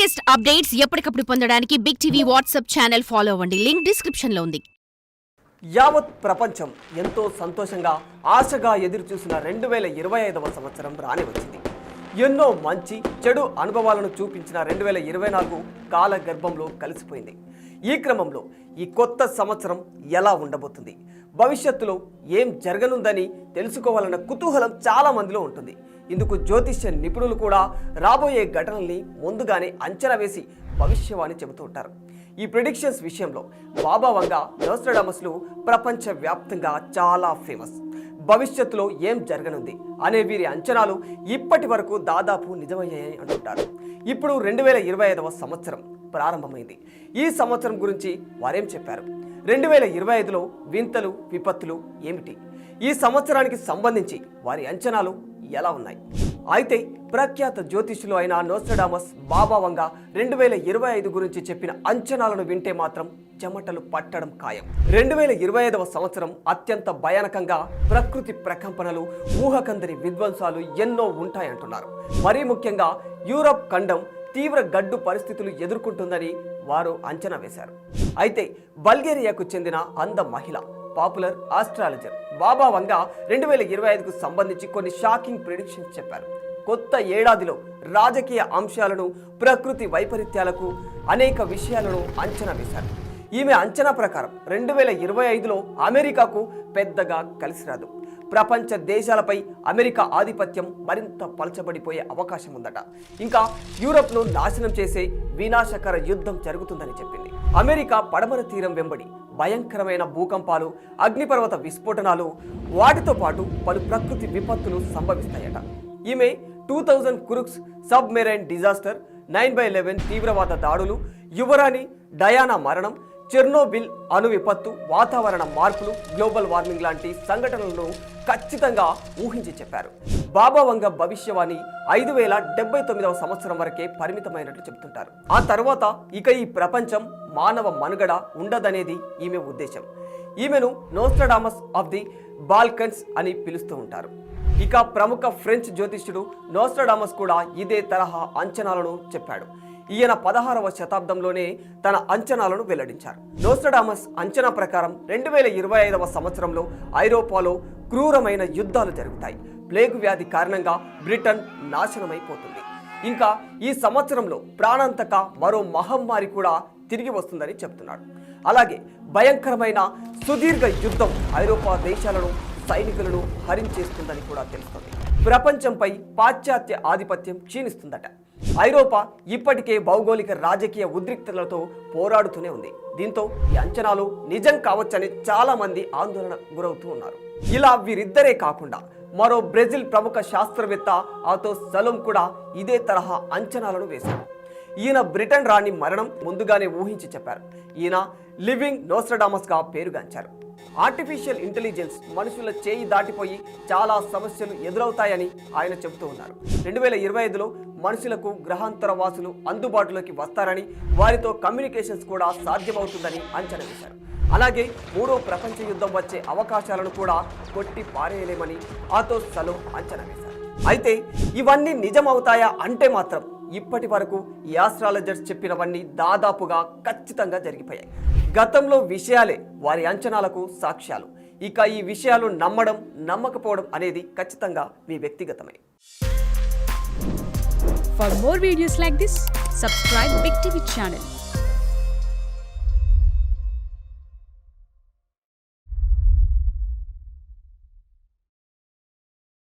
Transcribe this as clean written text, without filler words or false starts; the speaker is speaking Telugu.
లేటెస్ట్ అప్డేట్స్ ఎప్పటికప్పుడు పొందడానికి Big TV WhatsApp channel follow అవ్వండి. లింక్ డిస్క్రిప్షన్ లో ఉంది. యావత్ ప్రపంచం ఎంతో సంతోషంగా ఆశగా ఎదురుచూసిన 2025వ సంవత్సరం రాని వచ్చింది. ఎన్నో మంచి చెడు అనుభవాలను చూపించిన 2024 కాల గర్భంలో కలిసిపోయింది. ఈ క్రమంలో ఈ కొత్త సంవత్సరం ఎలా ఉండబోతుంది, భవిష్యత్తులో ఏం జరగనుందని తెలుసుకోవాలన్న కుతూహలం చాలా మందిలో ఉంటుంది. ఇందుకు జ్యోతిష్య నిపుణులు కూడా రాబోయే ఘటనల్ని ముందుగానే అంచనా వేసి భవిష్యవాణి చెబుతూ ఉంటారు. ఈ ప్రిడిక్షన్స్ విషయంలో బాబా వంగా నోస్ట్రాడమస్లు ప్రపంచవ్యాప్తంగా చాలా ఫేమస్. భవిష్యత్తులో ఏం జరగనుంది అనే వీరి అంచనాలు ఇప్పటి వరకు దాదాపు నిజమయ్యాయని అంటుంటారు. ఇప్పుడు 2025వ సంవత్సరం ప్రారంభమైంది. ఈ సంవత్సరం గురించి వారేం చెప్పారు, 2025లో వింతలు విపత్తులు ఏమిటి, ఈ సంవత్సరానికి సంబంధించి వారి అంచనాలు ఎలా ఉన్నాయి? అయితే ప్రఖ్యాత జ్యోతిష్యులు అయిన నోస్ట్రాడమస్ బాబా వంగా 2025 గురించి చెప్పిన అంచనాలను వింటే మాత్రం చెమటలు పట్టడం ఖాయం. 2025వ సంవత్సరం అత్యంత భయానకంగా ప్రకృతి ప్రకంపనలు, ఊహకందని విధ్వంసాలు ఎన్నో ఉంటాయంటున్నారు. మరీ ముఖ్యంగా యూరప్ ఖండం తీవ్ర గడ్డు పరిస్థితులు ఎదుర్కొంటుందని వారు అంచనా వేశారు. అయితే బల్గేరియాకు చెందిన అంద మహిళ, పాపులర్ ఆస్ట్రాలజర్ బాబా వంగా 2025కు సంబంధించి కొన్ని షాకింగ్ ప్రిడిక్షన్స్ చెప్పారు. కొత్త ఏడాదిలో రాజకీయ అంశాలను, ప్రకృతి వైపరీత్యాలకు అనేక విషయాలను అంచనా వేశారు. ఈమె అంచనా ప్రకారం 2025లో అమెరికాకు పెద్దగా కలిసి రాదు. ప్రపంచ దేశాలపై అమెరికా ఆధిపత్యం మరింత పలచబడిపోయే అవకాశం ఉందట. ఇంకా యూరప్ను నాశనం చేసే వినాశకర యుద్ధం జరుగుతుందని చెప్పింది. అమెరికా పడమర తీరం వెంబడి భయంకరమైన భూకంపాలు, అగ్నిపర్వత విస్ఫోటనాలు, వాటితో పాటు పలు ప్రకృతి విపత్తులు సంభవిస్తాయట. ఈమె 2000 కురుక్స్ సబ్మెరైన్ డిజాస్టర్, 9/11 తీవ్రవాద దాడులు, యువరాణి డయానా మరణం, చెర్నోబిల్ అణు విపత్తు, వాతావరణ మార్పులు, గ్లోబల్ వార్మింగ్ లాంటి సంఘటనలను ఖచ్చితంగా ఊహించి చెప్పారు. బాబా వంగ భవిష్యవాణి 5079వ సంవత్సరం వరకే పరిమితమైనట్లు చెబుతుంటారు. ఆ తర్వాత ఇక ఈ ప్రపంచం మానవ మనుగడ ఉండదనేది ఈమె ఉద్దేశం. ఈమెను నోస్ట్రాడమస్ ఆఫ్ ది బాల్కన్స్ అని పిలుస్తూ ఉంటారు. ఇక ప్రముఖ ఫ్రెంచ్ జ్యోతిష్యుడు నోస్ట్రాడమస్ కూడా ఇదే తరహా అంచనాలను చెప్పాడు. ఈయన 16వ శతాబ్దంలోనే తన అంచనాలను వెల్లడించారు. నోస్ట్రాడమస్ అంచనా ప్రకారం 2025వ సంవత్సరంలో ఐరోపాలో క్రూరమైన యుద్ధాలు జరుగుతాయి. ప్లేగు వ్యాధి కారణంగా బ్రిటన్ నాశనమైపోతుంది. ఇంకా ఈ సంవత్సరంలో ప్రాణాంతక మరో మహమ్మారి కూడా తిరిగి వస్తుందని చెప్తున్నాడు. అలాగే భయంకరమైన సుదీర్ఘ యుద్ధం ఐరోపా దేశాలను, సైనికులను హరించేస్తుందని కూడా తెలుస్తుంది. ప్రపంచంపై పాశ్చాత్య ఆధిపత్యం క్షీణిస్తుందట. ఐరోపా ఇప్పటికే భౌగోళిక రాజకీయ ఉద్రిక్తతలతో పోరాడుతూనే ఉంది. దీంతో ఈ అంచనాలు నిజం కావచ్చని చాలా మంది ఆందోళన గురవుతూ ఉన్నారు. ఇలా వీరిద్దరే కాకుండా మరో బ్రెజిల్ ప్రముఖ శాస్త్రవేత్త ఆథోస్ సలోమ్ కూడా ఇదే తరహా అంచనాలను వేశారు. ఈయన బ్రిటన్ రాణి మరణం ముందుగానే ఊహించి చెప్పారు. ఈయన లివింగ్ నోస్ట్రాడమస్ గా పేరుగాంచారు. ఆర్టిఫిషియల్ ఇంటెలిజెన్స్ మనుషుల చేయి దాటిపోయి చాలా సమస్యలు ఎదురవుతాయని ఆయన చెబుతూ ఉన్నారు. 2025లో మనుషులకు గ్రహాంతర వాసులు అందుబాటులోకి వస్తారని, వారితో కమ్యూనికేషన్స్ కూడా సాధ్యమవుతుందని అంచనా వేశారు. అలాగే 3వ ప్రపంచ యుద్ధం వచ్చే అవకాశాలను కూడా కొట్టి పారేయలేమని ఆథోస్ సలోమ్ అంచనా వేశారు. అయితే ఇవన్నీ నిజమవుతాయా అంటే మాత్రం ఇప్పటి వరకు ఈ ఆస్ట్రాలజర్స్ చెప్పినవన్నీ దాదాపుగా ఖచ్చితంగా జరిగిపోయాయి. గతంలో విషయాలే వారి అంచనాలకు సాక్ష్యాలు. ఇక ఈ విషయాలు నమ్మడం నమ్మకపోవడం అనేది ఖచ్చితంగా మీ వ్యక్తిగతమే. For more videos like this, subscribe Big TV channel.